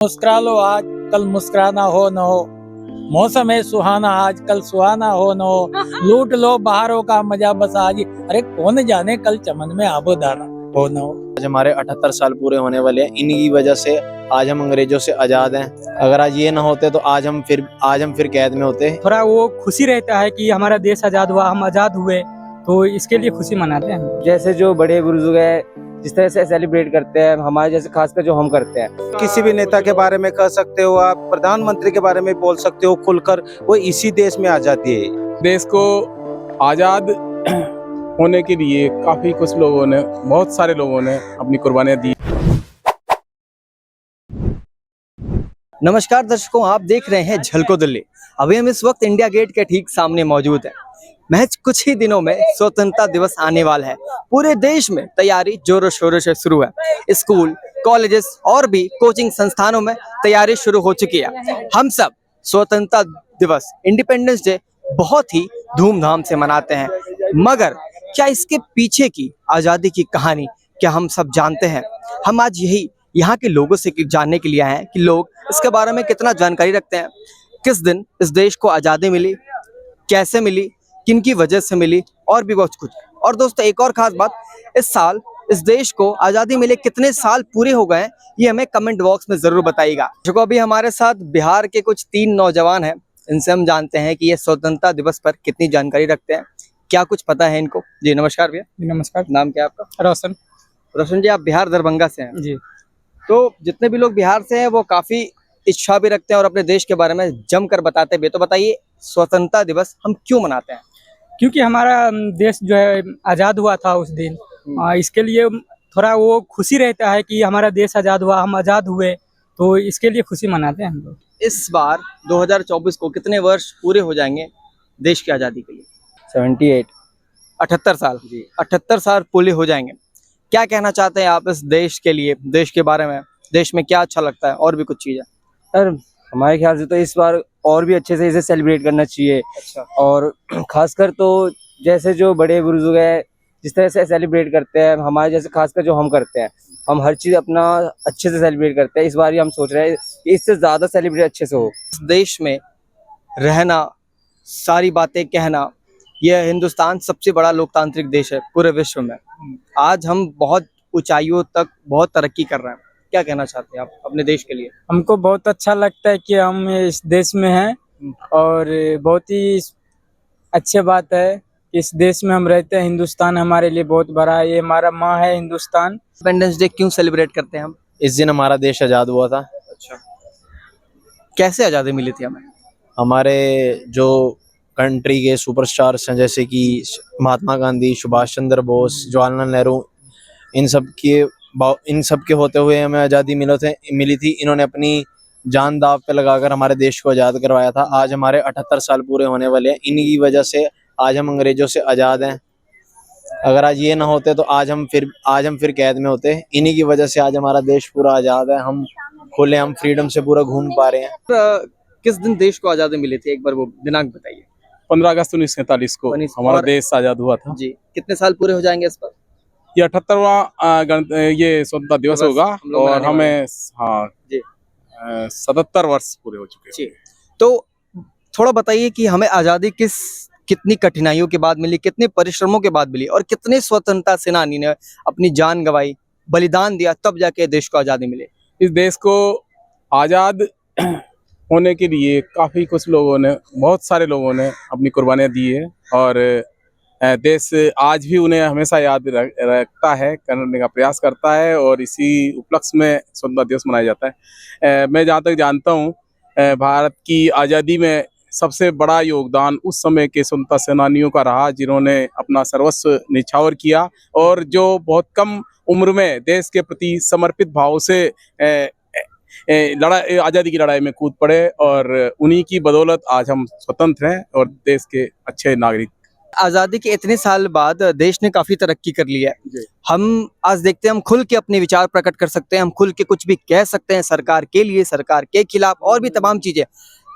मुस्कुरा लो आज कल मुस्कुराना हो न हो, मौसम है सुहाना आज कल सुहाना हो न हो, लूट लो बहारों का मजा बस आज ही। अरे कौन जाने कल चमन में आबो दाना हो न हो। आज हमारे 78 साल पूरे होने वाले हैं। इन्हीं की वजह से आज हम अंग्रेजों से आजाद हैं। अगर आज ये ना होते तो आज हम फिर कैद में होते। थोड़ा वो खुशी रहता है कि हमारा देश आजाद हुआ, हम आजाद हुए, तो इसके लिए खुशी मनाते हैं। जैसे जो बड़े बुजुर्ग है जिस तरह से सेलिब्रेट करते हैं, हमारे जैसे खासकर जो हम करते हैं। किसी भी नेता के बारे में कह सकते हो, आप प्रधानमंत्री के बारे में बोल सकते हो खुलकर, वो इसी देश में आजादी है। देश को आजाद होने के लिए काफी कुछ लोगों ने, बहुत सारे लोगों ने अपनी कुर्बानियां दी। नमस्कार दर्शकों, आप देख रहे हैं झलको दिल्ली। अभी हम इस वक्त इंडिया गेट के ठीक सामने मौजूद हैं। महज कुछ ही दिनों में स्वतंत्रता दिवस आने वाला है। पूरे देश में तैयारी जोरों शोरों से शुरू है। स्कूल, कॉलेजेस और भी कोचिंग संस्थानों में तैयारी शुरू हो चुकी है। हम सब स्वतंत्रता दिवस, इंडिपेंडेंस डे बहुत ही धूमधाम से मनाते हैं, मगर क्या इसके पीछे की आज़ादी की कहानी क्या हम सब जानते हैं? हम आज यही यहाँ के लोगों से जानने के लिए आए हैं कि लोग इसके बारे में कितना जानकारी रखते हैं, किस दिन इस देश को आज़ादी मिली, कैसे मिली, किन की वजह से मिली, और भी बहुत कुछ। और दोस्तों, एक और खास बात, इस साल इस देश को आज़ादी मिले कितने साल पूरे हो गए, ये हमें कमेंट बॉक्स में ज़रूर बताइएगा। जो अभी हमारे साथ बिहार के कुछ 3 नौजवान हैं, इनसे हम जानते हैं कि ये स्वतंत्रता दिवस पर कितनी जानकारी रखते हैं, क्या कुछ पता है इनको। जी नमस्कार भैया। नमस्कार। नाम क्या है आपका? रोशन। रोशन जी, आप बिहार दरभंगा से हैं। जी। तो जितने भी लोग बिहार से हैं वो काफ़ी इच्छा भी रखते हैं और अपने देश के बारे में जमकर बताते भी। तो बताइए, स्वतंत्रता दिवस हम क्यों मनाते हैं? क्योंकि हमारा देश जो है आजाद हुआ था उस दिन, इसके लिए थोड़ा वो खुशी रहता है कि हमारा देश आजाद हुआ, हम आजाद हुए, तो इसके लिए खुशी मनाते हैं हम लोग। इस बार 2024 को कितने वर्ष पूरे हो जाएंगे देश की आज़ादी के लिए? 78। 78 साल। जी, 78 साल पूरे हो जाएंगे। क्या कहना चाहते हैं आप इस देश के लिए, देश के बारे में, देश में क्या अच्छा लगता है और भी कुछ चीज़ें? सर हमारे ख्याल से तो इस बार और भी अच्छे से इसे सेलिब्रेट करना चाहिए। अच्छा। और खासकर तो जैसे जो बड़े बुजुर्ग है जिस तरह से सेलिब्रेट करते हैं, हमारे जैसे खासकर जो हम करते हैं, हम हर चीज़ अपना अच्छे से सेलिब्रेट करते हैं। इस बार ही हम सोच रहे हैं कि इससे ज़्यादा सेलिब्रेट अच्छे से हो। इस देश में रहना, सारी बातें कहना, यह हिंदुस्तान सबसे बड़ा लोकतांत्रिक देश है पूरे विश्व में। आज हम बहुत ऊंचाइयों तक बहुत तरक्की कर रहे हैं। क्या कहना चाहते हैं आप अपने देश के लिए? हमको बहुत अच्छा लगता है कि हम इस देश में हैं, और बहुत ही अच्छी बात है कि इस देश में हम रहते हैं। हिंदुस्तान हमारे लिए बहुत बड़ा है, ये हमारा माँ है हिंदुस्तान। इंडिपेंडेंस डे क्यों सेलिब्रेट करते हैं हम? इस दिन हमारा देश आजाद हुआ था। अच्छा। कैसे आज़ादी मिली थी हमें? हमारे जो कंट्री के सुपरस्टार्स हैं, जैसे कि महात्मा गांधी, सुभाष चंद्र बोस, जवाहरलाल नेहरू, इन सब के होते हुए हमें आज़ादी मिली थी। इन्होंने अपनी जान दाव पे लगाकर हमारे देश को आज़ाद करवाया था। आज हमारे 78 साल पूरे होने वाले हैं। इन्हीं की वजह से आज हम अंग्रेजों से आज़ाद हैं। अगर आज ये ना होते तो आज हम फिर कैद में होते। इन्हीं की वजह से आज हमारा देश पूरा आज़ाद है। हम खुले, हम फ्रीडम से पूरा घूम पा रहे हैं। किस दिन देश को आज़ादी मिली थी, एक बार वो दिनांक बताइए। 15 अगस्त 1947 को हमारा देश आजाद हुआ था। जी, कितने साल पूरे हो जाएंगे इस पर? ये 78वां ये स्वतंत्रता दिवस होगा, हम लोग और मनाने हमें जी 77 वर्ष पूरे हो चुके जी। हैं। तो थोड़ा बताइए कि हमें आज़ादी कितनी कठिनाइयों के बाद मिली, कितने परिश्रमों के बाद मिली, और कितने स्वतंत्रता सेनानी ने अपनी जान गंवाई, बलिदान दिया, तब जाके देश को आज़ादी मिली। इस देश को आजाद होने के लिए काफी कुछ लोगों ने, बहुत सारे लोगों ने अपनी कुर्बानियां दी है, और देश आज भी उन्हें हमेशा याद रखता है, करने का प्रयास करता है, और इसी उपलक्ष्य में स्वतंत्रता दिवस मनाया जाता है। मैं जहाँ तक जानता हूँ, भारत की आज़ादी में सबसे बड़ा योगदान उस समय के स्वतंत्रता सेनानियों का रहा, जिन्होंने अपना सर्वस्व न्यौछावर किया, और जो बहुत कम उम्र में देश के प्रति समर्पित भाव से आज़ादी की लड़ाई में कूद पड़े, और उन्हीं की बदौलत आज हम स्वतंत्र हैं और देश के अच्छे नागरिक। आज़ादी के इतने साल बाद देश ने काफ़ी तरक्की कर ली है। हम आज देखते हैं, हम खुल के अपने विचार प्रकट कर सकते हैं, हम खुल के कुछ भी कह सकते हैं सरकार के लिए, सरकार के खिलाफ, और भी तमाम चीज़ें।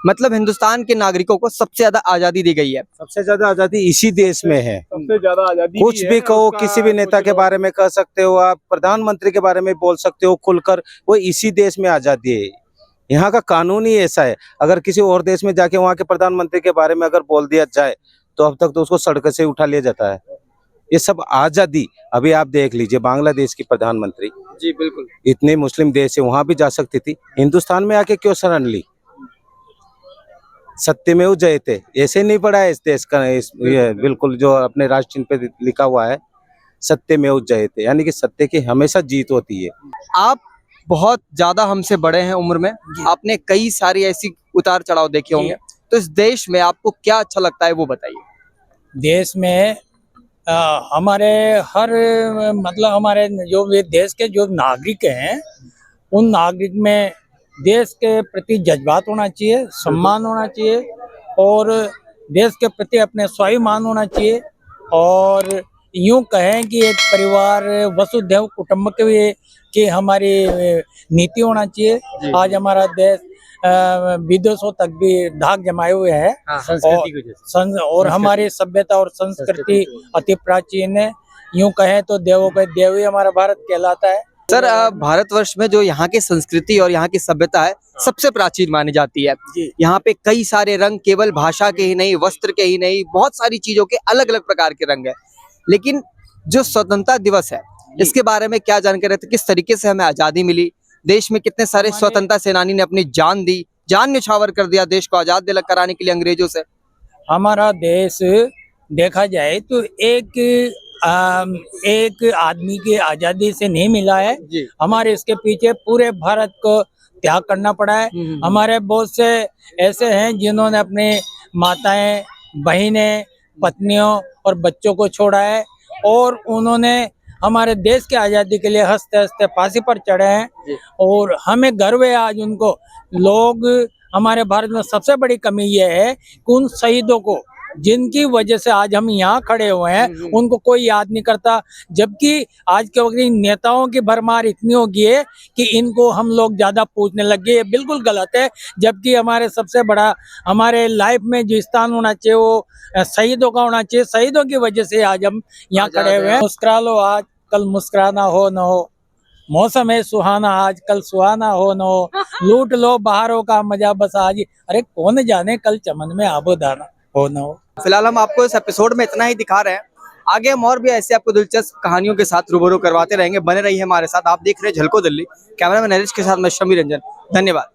मतलब हिंदुस्तान के नागरिकों को सबसे ज्यादा आज़ादी दी गई है। सबसे ज्यादा आज़ादी इसी देश में है। सबसे ज्यादा आज़ादी कुछ भी कहो, किसी भी नेता के बारे में कह सकते हो, आप प्रधानमंत्री के बारे में बोल सकते हो खुलकर, वो इसी देश में आज़ादी है। यहाँ का कानून ही ऐसा है। अगर किसी और देश में जाके वहाँ के प्रधानमंत्री के बारे में अगर बोल दिया जाए तो अब तक तो उसको सड़क से उठा लिया जाता है। ये सब आजादी, अभी आप देख लीजिए बांग्लादेश की प्रधानमंत्री, जी बिल्कुल। इतने मुस्लिम देश है वहां भी जा सकती थी, हिंदुस्तान में आके क्यों शरण ली? सत्यमेव जयते ऐसे नहीं पड़ा है इस देश का, ये बिल्कुल जो अपने राष्ट्र चिन्ह पे लिखा हुआ है सत्यमेव जयते, यानी कि सत्य की हमेशा जीत होती है। आप बहुत ज्यादा हमसे बड़े हैं उम्र में, आपने कई सारी ऐसी उतार चढ़ाव देखे होंगे, तो इस देश में आपको क्या अच्छा लगता है वो बताइए। देश में हमारे हर मतलब हमारे जो भी देश के जो नागरिक हैं उन नागरिक में देश के प्रति जज्बात होना चाहिए, सम्मान होना चाहिए और देश के प्रति अपने स्वाभिमान होना चाहिए। और यूं कहें कि एक परिवार वसुधैव कुटुंबकम की हमारी नीति होना चाहिए। आज हमारा देश विदेशों तक भी धाक जमाए हुए है और हमारी सभ्यता और संस्कृति अति प्राचीन है। यूं कहें तो देवों का देव ही हमारा भारत कहलाता है। सर, भारतवर्ष में जो यहाँ की संस्कृति और यहाँ की सभ्यता है सबसे प्राचीन मानी जाती है। यहाँ पे कई सारे रंग, केवल भाषा के ही नहीं, वस्त्र के ही नहीं, बहुत सारी चीजों के अलग अलग प्रकार के रंग है। लेकिन जो स्वतंत्रता दिवस है इसके बारे में क्या जानकारी रहती है? किस तरीके से हमें आजादी मिली? देश में कितने सारे स्वतंत्रता सेनानी ने अपनी जान दी, जान न्यौछावर कर दिया देश को आजाद कराने के लिए अंग्रेजों से। हमारा देश देखा जाए तो एक आदमी की आजादी से नहीं मिला है। हमारे इसके पीछे पूरे भारत को त्याग करना पड़ा है। हमारे बहुत से ऐसे हैं जिन्होंने अपने माताएं, बहनें, पत्नियों और बच्चों को छोड़ा है और उन्होंने हमारे देश की आज़ादी के लिए हंसते हंसते फांसी पर चढ़े हैं और हमें गर्व है आज उनको। लोग हमारे भारत में सबसे बड़ी कमी यह है कि उन शहीदों को जिनकी वजह से आज हम यहाँ खड़े हुए हैं उनको कोई याद नहीं करता, जबकि आज के वक्त नेताओं की भरमार इतनी हो गई है कि इनको हम लोग ज्यादा पूछने लग गए। ये बिल्कुल गलत है, जबकि हमारे सबसे बड़ा हमारे लाइफ में जो स्थान होना चाहिए वो शहीदों का होना चाहिए। शहीदों की वजह से आज हम यहाँ खड़े हुए हैं। मुस्कुरा लो आज कल मुस्कुराना हो न हो, मौसम है सुहाना आज कल सुहाना हो न हो, लूट लो बहारों का मजा बस आज। अरे कौन जाने कल चमन में आबो दाना हो न हो। फिलहाल हम आपको इस एपिसोड में इतना ही दिखा रहे हैं। आगे हम और भी ऐसे आपको दिलचस्प कहानियों के साथ रूबरू करवाते रहेंगे। बने रहिए हमारे साथ। आप देख रहे हैं झलको दिल्ली। कैमरामैन नरेश के साथ मैं शमी रंजन। धन्यवाद।